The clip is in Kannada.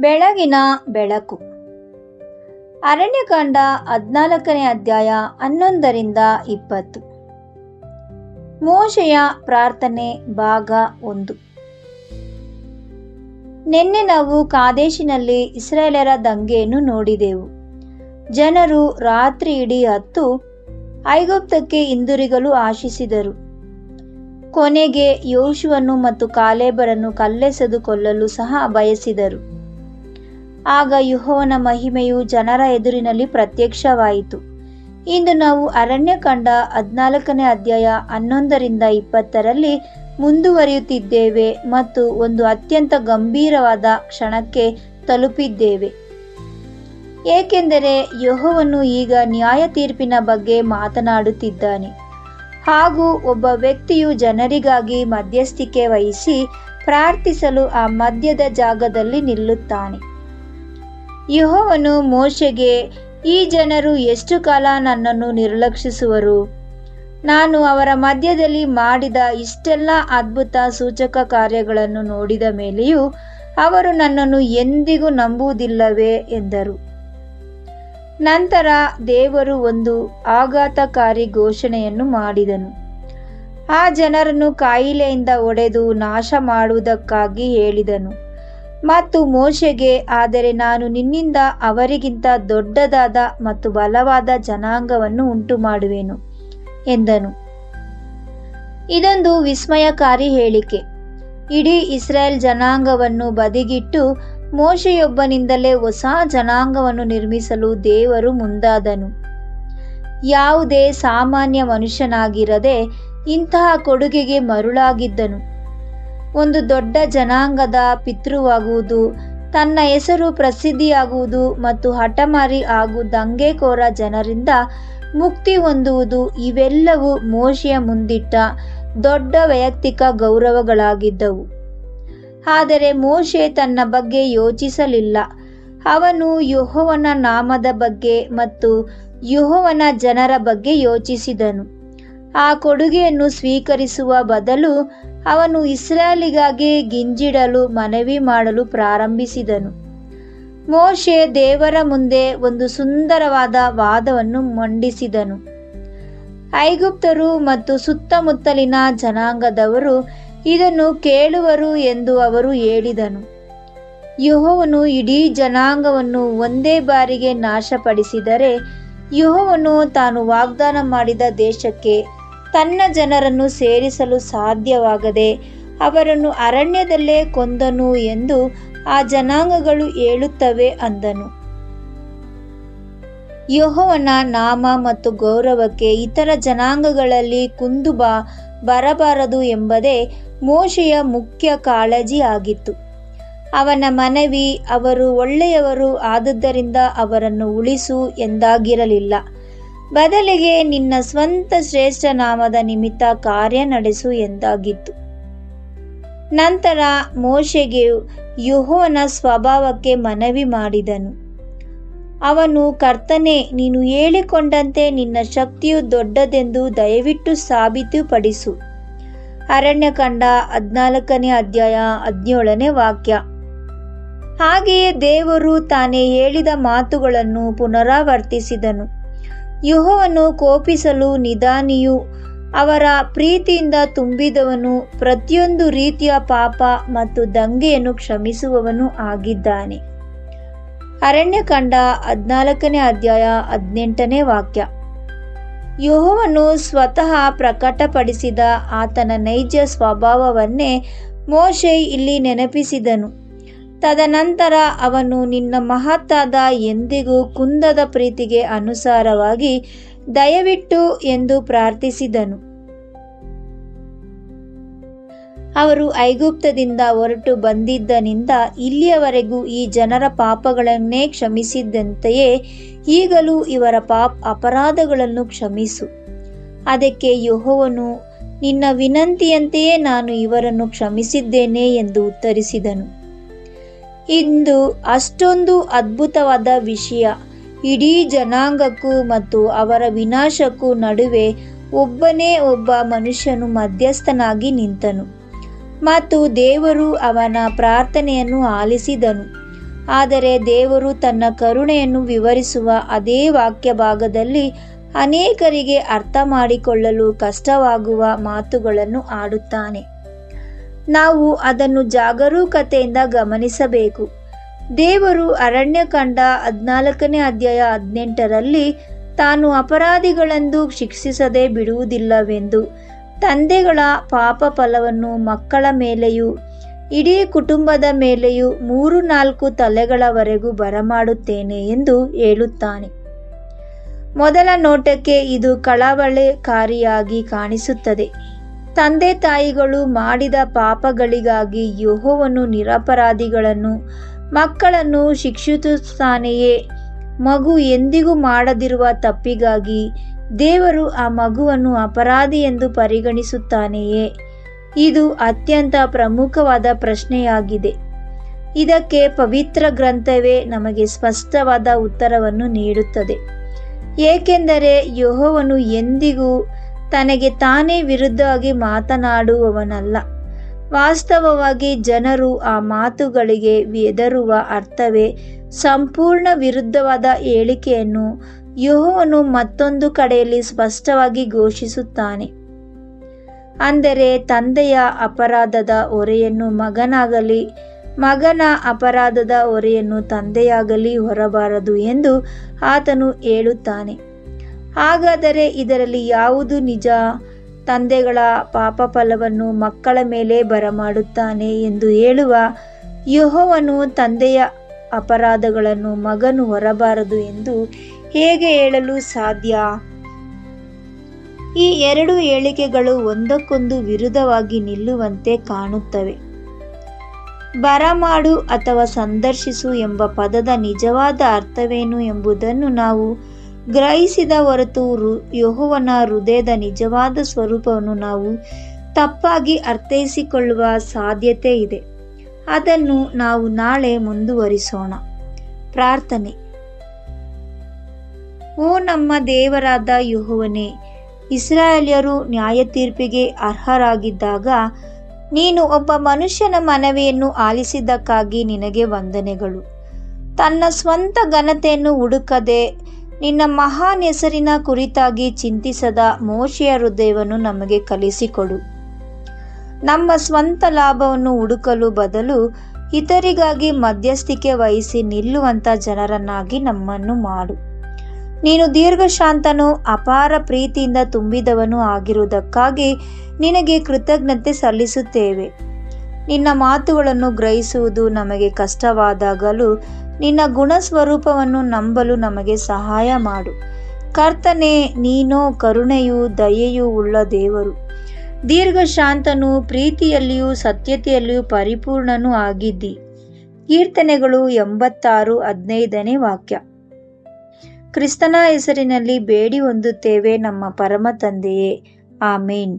ಬೆಳಗಿನ ಬೆಳಕು. ಅರಣ್ಯಕಾಂಡ 14ನೇ ಅಧ್ಯಾಯ 11-20. ಮೋಶೆಯ ಪ್ರಾರ್ಥನೆ ಭಾಗ 1. ನಿನ್ನೆ ನಾವು ಕಾದೇಶಿನಲ್ಲಿ ಇಸ್ರಾಯೇಲರ ದಂಗೆಯನ್ನು ನೋಡಿದೆವು. ಜನರು ರಾತ್ರಿ ಇಡೀ ಹತ್ತು ಐಗುಪ್ತಕ್ಕೆ ಹಿಂದಿರುಗಲು ಆಶಿಸಿದರು. ಕೊನೆಗೆ ಯೋಶುವನು ಮತ್ತು ಕಾಲೇಬರನ್ನು ಕಲ್ಲೆಸೆದು ಕೊಲ್ಲಲು ಸಹ ಬಯಸಿದರು. ಆಗ ಯೆಹೋವನ ಮಹಿಮೆಯು ಜನರ ಎದುರಿನಲ್ಲಿ ಪ್ರತ್ಯಕ್ಷವಾಯಿತು. ಇಂದು ನಾವು ಅರಣ್ಯಕಾಂಡ 14ನೇ ಅಧ್ಯಾಯ 11-20ರಲ್ಲಿ ಮುಂದುವರಿಯುತ್ತಿದ್ದೇವೆ ಮತ್ತು ಒಂದು ಅತ್ಯಂತ ಗಂಭೀರವಾದ ಕ್ಷಣಕ್ಕೆ ತಲುಪಿದ್ದೇವೆ. ಏಕೆಂದರೆ ಯೆಹೋವನು ಈಗ ನ್ಯಾಯ ತೀರ್ಪಿನ ಬಗ್ಗೆ ಮಾತನಾಡುತ್ತಿದ್ದಾನೆ ಹಾಗೂ ಒಬ್ಬ ವ್ಯಕ್ತಿಯು ಜನರಿಗಾಗಿ ಮಧ್ಯಸ್ಥಿಕೆ ವಹಿಸಿ ಪ್ರಾರ್ಥಿಸಲು ಆ ಮಧ್ಯದ ಜಾಗದಲ್ಲಿ ನಿಲ್ಲುತ್ತಾನೆ. ಯೆಹೋವನು ಮೋಶೆಗೆ, ಈ ಜನರು ಎಷ್ಟು ಕಾಲ ನನ್ನನ್ನು ನಿರ್ಲಕ್ಷಿಸುವರು? ನಾನು ಅವರ ಮಧ್ಯದಲ್ಲಿ ಮಾಡಿದ ಇಷ್ಟೆಲ್ಲ ಅದ್ಭುತ ಸೂಚಕ ಕಾರ್ಯಗಳನ್ನು ನೋಡಿದ ಮೇಲೆಯೂ ಅವರು ನನ್ನನ್ನು ಎಂದಿಗೂ ನಂಬುವುದಿಲ್ಲವೇ ಎಂದರು. ನಂತರ ದೇವರು ಒಂದು ಆಘಾತಕಾರಿ ಘೋಷಣೆಯನ್ನು ಮಾಡಿದನು. ಆ ಜನರನ್ನು ಕಾಯಿಲೆಯಿಂದ ಹೊಡೆದು ನಾಶ ಮಾಡುವುದಕ್ಕಾಗಿ ಹೇಳಿದನು ಮತ್ತು ಮೋಶೆಗೆ, ಆದರೆ ನಾನು ನಿನ್ನಿಂದ ಅವರಿಗಿಂತ ದೊಡ್ಡದಾದ ಮತ್ತು ಬಲವಾದ ಜನಾಂಗವನ್ನು ಉಂಟು ಮಾಡುವೆನು ಎಂದನು. ಇದೊಂದು ವಿಸ್ಮಯಕಾರಿ ಹೇಳಿಕೆ. ಇಡೀ ಇಸ್ರಾಯೇಲ್ ಜನಾಂಗವನ್ನು ಬದಿಗಿಟ್ಟು ಮೋಶೆಯೊಬ್ಬನಿಂದಲೇ ಹೊಸ ಜನಾಂಗವನ್ನು ನಿರ್ಮಿಸಲು ದೇವರು ಮುಂದಾದನು. ಯಾವುದೇ ಸಾಮಾನ್ಯ ಮನುಷ್ಯನಾಗಿರದೆ ಇಂತಹ ಕೊಡುಗೆಗೆ ಮರುಳಾಗಿದ್ದನು. ಒಂದು ದೊಡ್ಡ ಜನಾಂಗದ ಪಿತೃವಾಗುವುದು, ತನ್ನ ಹೆಸರು ಪ್ರಸಿದ್ಧಿಯಾಗುವುದು ಮತ್ತು ಹಠಮಾರಿ ಹಾಗೂ ದಂಗೆಕೋರ ಜನರಿಂದ ಮುಕ್ತಿ ಹೊಂದುವುದು, ಇವೆಲ್ಲವೂ ಮೋಶೆಯ ಮುಂದಿಟ್ಟ ದೊಡ್ಡ ವೈಯಕ್ತಿಕ ಗೌರವಗಳಾಗಿದ್ದವು. ಆದರೆ ಮೋಶೆ ತನ್ನ ಬಗ್ಗೆ ಯೋಚಿಸಲಿಲ್ಲ. ಅವನು ಯೆಹೋವನ ನಾಮದ ಬಗ್ಗೆ ಮತ್ತು ಯೆಹೋವನ ಜನರ ಬಗ್ಗೆ ಯೋಚಿಸಿದನು. ಆ ಕೊಡುಗೆಯನ್ನು ಸ್ವೀಕರಿಸುವ ಬದಲು ಅವನು ಇಸ್ರಾಯೇಲಿಗಾಗಿ ಗಿಂಜಿಡಲು ಮನವಿ ಮಾಡಲು ಪ್ರಾರಂಭಿಸಿದನು. ಮೋಶೆ ದೇವರ ಮುಂದೆ ಒಂದು ಸುಂದರವಾದ ವಾದವನ್ನು ಮಂಡಿಸಿದನು. ಐಗುಪ್ತರು ಮತ್ತು ಸುತ್ತಮುತ್ತಲಿನ ಜನಾಂಗದವರು ಇದನ್ನು ಕೇಳುವರು ಎಂದು ಅವರು ಹೇಳಿದನು. ಯೆಹೋವನು ಇಡೀ ಜನಾಂಗವನ್ನು ಒಂದೇ ಬಾರಿಗೆ ನಾಶಪಡಿಸಿದರೆ ಯೆಹೋವನು ತಾನು ವಾಗ್ದಾನ ಮಾಡಿದ ದೇಶಕ್ಕೆ ತನ್ನ ಜನರನ್ನು ಸೇರಿಸಲು ಸಾಧ್ಯವಾಗದೆ ಅವರನ್ನು ಅರಣ್ಯದಲ್ಲೇ ಕೊಂದನು ಎಂದು ಆ ಜನಾಂಗಗಳು ಹೇಳುತ್ತವೆ ಅಂದನು. ಯೆಹೋವನ ನಾಮ ಮತ್ತು ಗೌರವಕ್ಕೆ ಇತರ ಜನಾಂಗಗಳಲ್ಲಿ ಕುಂದು ಬರಬಾರದು ಎಂಬುದೇ ಮೋಶೆಯ ಮುಖ್ಯ ಕಾಳಜಿ ಆಗಿತ್ತು. ಅವನ ಮನವಿ ಅವರು ಒಳ್ಳೆಯವರು ಆದುದರಿಂದ ಅವರನ್ನು ಉಳಿಸು ಎಂದಾಗಿರಲಿಲ್ಲ. ಬದಲಿಗೆ ನಿನ್ನ ಸ್ವಂತ ಶ್ರೇಷ್ಠ ನಾಮದ ನಿಮಿತ್ತ ಕಾರ್ಯ ನಡೆಸು ಎಂದಾಗಿತ್ತು. ನಂತರ ಮೋಶೆಗೆ ಯೆಹೋವನ ಸ್ವಭಾವಕ್ಕೆ ಮನವಿ ಮಾಡಿದನು. ಅವನು, ಕರ್ತನೇ, ನೀನು ಹೇಳಿಕೊಂಡಂತೆ ನಿನ್ನ ಶಕ್ತಿಯು ದೊಡ್ಡದೆಂದು ದಯವಿಟ್ಟು ಸಾಬೀತುಪಡಿಸು. ಅರಣ್ಯಕಾಂಡ 14ನೇ ಅಧ್ಯಾಯ 17ನೇ ವಾಕ್ಯ. ಹಾಗೆಯೇ ದೇವರು ತಾನೇ ಹೇಳಿದ ಮಾತುಗಳನ್ನು ಪುನರಾವರ್ತಿಸಿದನು. ಯೆಹೋವನು ಕೋಪಿಸಲು ನಿಧಾನಿಯೂ ಅವರ ಪ್ರೀತಿಯಿಂದ ತುಂಬಿದವನು, ಪ್ರತಿಯೊಂದು ರೀತಿಯ ಪಾಪ ಮತ್ತು ದಂಗೆಯನ್ನು ಕ್ಷಮಿಸುವವನು ಆಗಿದ್ದಾನೆ. ಅರಣ್ಯಕಾಂಡ 14ನೇ ಅಧ್ಯಾಯ 18ನೇ ವಾಕ್ಯ. ಯೆಹೋವನು ಸ್ವತಃ ಪ್ರಕಟಪಡಿಸಿದ ಆತನ ನೈಜ ಸ್ವಭಾವವನ್ನೇ ಮೋಶೆ ಇಲ್ಲಿ ನೆನಪಿಸಿದನು. ತದನಂತರ ಅವನು ನಿನ್ನ ಮಹತ್ತಾದ ಎಂದಿಗೂ ಕುಂದದ ಪ್ರೀತಿಗೆ ಅನುಸಾರವಾಗಿ ದಯವಿಟ್ಟು ಎಂದು ಪ್ರಾರ್ಥಿಸಿದನು. ಅವರು ಐಗುಪ್ತದಿಂದ ಹೊರಟು ಬಂದಿದ್ದನಿಂದ ಇಲ್ಲಿಯವರೆಗೂ ಈ ಜನರ ಪಾಪಗಳನ್ನೇ ಕ್ಷಮಿಸಿದಂತೆಯೇ ಈಗಲೂ ಇವರ ಅಪರಾಧಗಳನ್ನು ಕ್ಷಮಿಸು. ಅದಕ್ಕೆ ಯೆಹೋವನು, ನಿನ್ನ ವಿನಂತಿಯಂತೆಯೇ ನಾನು ಇವರನ್ನು ಕ್ಷಮಿಸಿದ್ದೇನೆ ಎಂದು ಉತ್ತರಿಸಿದನು. ಇಂದು ಅಷ್ಟೊಂದು ಅದ್ಭುತವಾದ ವಿಷಯ. ಇಡೀ ಜನಾಂಗಕ್ಕೂ ಮತ್ತು ಅವರ ವಿನಾಶಕ್ಕೂ ನಡುವೆ ಒಬ್ಬನೇ ಒಬ್ಬ ಮನುಷ್ಯನು ಮಧ್ಯಸ್ಥನಾಗಿ ನಿಂತನು ಮತ್ತು ದೇವರು ಅವನ ಪ್ರಾರ್ಥನೆಯನ್ನು ಆಲಿಸಿದನು. ಆದರೆ ದೇವರು ತನ್ನ ಕರುಣೆಯನ್ನು ವಿವರಿಸುವ ಅದೇ ವಾಕ್ಯ ಭಾಗದಲ್ಲಿ ಅನೇಕರಿಗೆ ಅರ್ಥ ಮಾಡಿಕೊಳ್ಳಲು ಕಷ್ಟವಾಗುವ ಮಾತುಗಳನ್ನು ಆಡುತ್ತಾನೆ. ನಾವು ಅದನ್ನು ಜಾಗರೂಕತೆಯಿಂದ ಗಮನಿಸಬೇಕು. ದೇವರು ಅರಣ್ಯಕಾಂಡ 14ನೇ ಅಧ್ಯಾಯ 18ರಲ್ಲಿ ತಾನು ಅಪರಾಧಿಗಳೆಂದು ಶಿಕ್ಷಿಸದೆ ಬಿಡುವುದಿಲ್ಲವೆಂದು, ತಂದೆಗಳ ಪಾಪ ಫಲವನ್ನು ಮಕ್ಕಳ ಮೇಲೆಯೂ ಇಡೀ ಕುಟುಂಬದ ಮೇಲೆಯೂ 3-4 ತಲೆಗಳವರೆಗೂ ಬರಮಾಡುತ್ತೇನೆ ಎಂದು ಹೇಳುತ್ತಾನೆ. ಮೊದಲ ನೋಟಕ್ಕೆ ಇದು ಕಳವಳಕಾರಿಯಾಗಿ ಕಾಣಿಸುತ್ತದೆ. ತಂದೆ ತಾಯಿಗಳು ಮಾಡಿದ ಪಾಪಗಳಿಗಾಗಿ ಯೆಹೋವನು ನಿರಪರಾಧಿಗಳನ್ನು ಮಕ್ಕಳನ್ನು ಶಿಕ್ಷಿಸುತ್ತಾನೆಯೇ? ಮಗು ಎಂದಿಗೂ ಮಾಡದಿರುವ ತಪ್ಪಿಗಾಗಿ ದೇವರು ಆ ಮಗುವನ್ನು ಅಪರಾಧಿ ಎಂದು ಪರಿಗಣಿಸುತ್ತಾನೆಯೇ? ಇದು ಅತ್ಯಂತ ಪ್ರಮುಖವಾದ ಪ್ರಶ್ನೆಯಾಗಿದೆ. ಇದಕ್ಕೆ ಪವಿತ್ರ ಗ್ರಂಥವೇ ನಮಗೆ ಸ್ಪಷ್ಟವಾದ ಉತ್ತರವನ್ನು ನೀಡುತ್ತದೆ. ಏಕೆಂದರೆ ಯೆಹೋವನು ಎಂದಿಗೂ ತನಗೆ ತಾನೇ ವಿರುದ್ಧವಾಗಿ ಮಾತನಾಡುವವನಲ್ಲ. ವಾಸ್ತವವಾಗಿ ಜನರು ಆ ಮಾತುಗಳಿಗೆ ಹೆದರುವ ಅರ್ಥವೇ ಸಂಪೂರ್ಣ ವಿರುದ್ಧವಾದ ಹೇಳಿಕೆಯನ್ನು ಯೆಹೋವನು ಮತ್ತೊಂದು ಕಡೆಯಲ್ಲಿ ಸ್ಪಷ್ಟವಾಗಿ ಘೋಷಿಸುತ್ತಾನೆ. ಅಂದರೆ ತಂದೆಯ ಅಪರಾಧದ ಹೊರೆಯನ್ನು ಮಗನಾಗಲಿ, ಮಗನ ಅಪರಾಧದ ಹೊರೆಯನ್ನು ತಂದೆಯಾಗಲಿ ಹೊರಬಾರದು ಎಂದು ಆತನು ಹೇಳುತ್ತಾನೆ. ಹಾಗಾದರೆ ಇದರಲ್ಲಿ ಯಾವುದು ನಿಜ? ತಂದೆಗಳ ಪಾಪಫಲವನ್ನು ಮಕ್ಕಳ ಮೇಲೆ ಬರಮಾಡುತ್ತಾನೆ ಎಂದು ಹೇಳುವ ಯೆಹೋವನು ತಂದೆಯ ಅಪರಾಧಗಳನ್ನು ಮಗನು ಹೊರಬಾರದು ಎಂದು ಹೇಗೆ ಹೇಳಲು ಸಾಧ್ಯ? ಈ ಎರಡು ಹೇಳಿಕೆಗಳು ಒಂದಕ್ಕೊಂದು ವಿರುದ್ಧವಾಗಿ ನಿಲ್ಲುವಂತೆ ಕಾಣುತ್ತವೆ. ಬರಮಾಡು ಅಥವಾ ಸಂದರ್ಶಿಸು ಎಂಬ ಪದದ ನಿಜವಾದ ಅರ್ಥವೇನು ಎಂಬುದನ್ನು ನಾವು ಗ್ರಹಿಸಿದ ಹೊರತು ಯೆಹೋವನ ಹೃದಯದ ನಿಜವಾದ ಸ್ವರೂಪವನ್ನು ನಾವು ತಪ್ಪಾಗಿ ಅರ್ಥೈಸಿಕೊಳ್ಳುವ ಸಾಧ್ಯತೆ ಇದೆ. ಅದನ್ನು ನಾವು ನಾಳೆ ಮುಂದುವರಿಸೋಣ. ಪ್ರಾರ್ಥನೆ. ಓ ನಮ್ಮ ದೇವರಾದ ಯೆಹೋವನೇ, ಇಸ್ರಾಯೇಲ್ಯರು ನ್ಯಾಯತೀರ್ಪಿಗೆ ಅರ್ಹರಾಗಿದ್ದಾಗ ನೀನು ಒಬ್ಬ ಮನುಷ್ಯನ ಮನವಿಯನ್ನು ಆಲಿಸಿದ್ದಕ್ಕಾಗಿ ನಿನಗೆ ವಂದನೆಗಳು. ತನ್ನ ಸ್ವಂತ ಘನತೆಯನ್ನು ಹುಡುಕದೆ ನಿನ್ನ ಮಹಾನ್ ಹೆಸರಿನ ಕುರಿತಾಗಿ ಚಿಂತಿಸದ ಮೋಶೆಯ ಹೃದಯವನ್ನು ನಮಗೆ ಕಲಿಸಿಕೊಡು. ನಮ್ಮ ಸ್ವಂತ ಲಾಭವನ್ನು ಹುಡುಕಲು ಬದಲು ಇತರಿಗಾಗಿ ಮಧ್ಯಸ್ಥಿಕೆ ವಹಿಸಿ ನಿಲ್ಲುವಂಥ ಜನರನ್ನಾಗಿ ನಮ್ಮನ್ನು ಮಾಡು. ನೀನು ದೀರ್ಘಶಾಂತನೂ ಅಪಾರ ಪ್ರೀತಿಯಿಂದ ತುಂಬಿದವನು ಆಗಿರುವುದಕ್ಕಾಗಿ ನಿನಗೆ ಕೃತಜ್ಞತೆ ಸಲ್ಲಿಸುತ್ತೇವೆ. ನಿನ್ನ ಮಾತುಗಳನ್ನು ಗ್ರಹಿಸುವುದು ನಮಗೆ ಕಷ್ಟವಾದಾಗಲೂ ನಿನ್ನ ಗುಣಸ್ವರೂಪವನ್ನು ನಂಬಲು ನಮಗೆ ಸಹಾಯ ಮಾಡು. ಕರ್ತನೇ, ನೀನೋ ಕರುಣೆಯೂ ದಯೆಯೂ ಉಳ್ಳ ದೇವರು, ದೀರ್ಘಶಾಂತನೂ ಪ್ರೀತಿಯಲ್ಲಿಯೂ ಸತ್ಯತೆಯಲ್ಲಿಯೂ ಪರಿಪೂರ್ಣನೂ ಆಗಿದ್ದಿ. ಕೀರ್ತನೆಗಳು 86:15 ವಾಕ್ಯ. ಕ್ರಿಸ್ತನ ಹೆಸರಿನಲ್ಲಿ ಬೇಡಿ ಹೊಂದುತ್ತೇವೆ ನಮ್ಮ ಪರಮ ತಂದೆಯೇ. ಆಮೇನ್.